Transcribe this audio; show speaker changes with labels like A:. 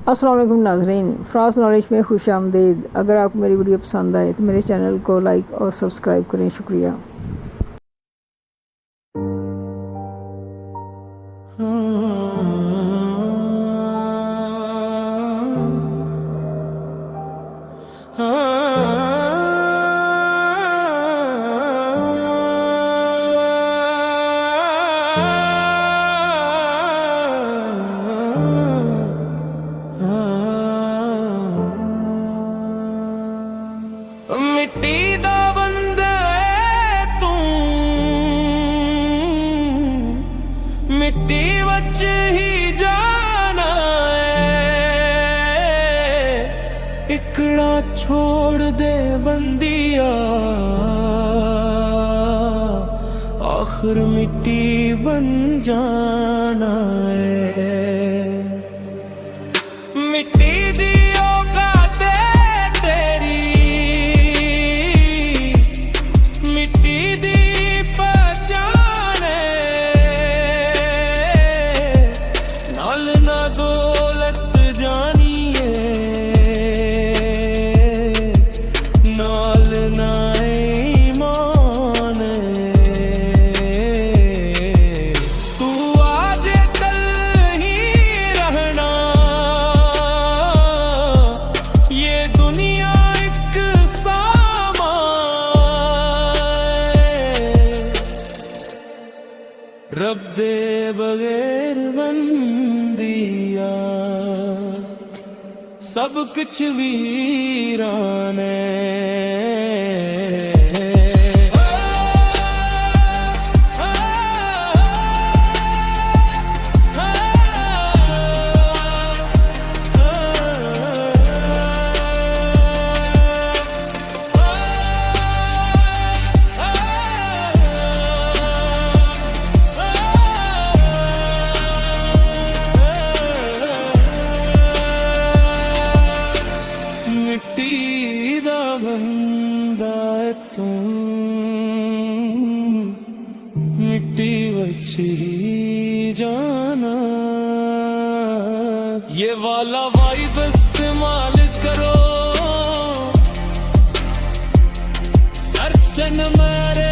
A: अस्सलाम वालेकुम नाज़रीन, फ़्रांस नॉलेज में खुश आमदीद। अगर आपको मेरी वीडियो पसंद आए तो मेरे चैनल को लाइक और सब्सक्राइब करें। शुक्रिया।
B: मिट्टी दा बंदा है तू, मिट्टी वच ही जाना है। इकड़ा छोड़ दे बंदिया, आखिर मिट्टी बन जाना है। मिट्टी दी दौलत जानिए नाल ना ईमान, तू आज कल ही रहना, ये दुनिया एक सामान। रब दे बगैर बंदिया सब कुछ वीरान है। मिट्टी दा बंदा है तू, मिट्टी वच ही जाना। ये वाला वाइब इस्तेमाल करो, सर से न मारे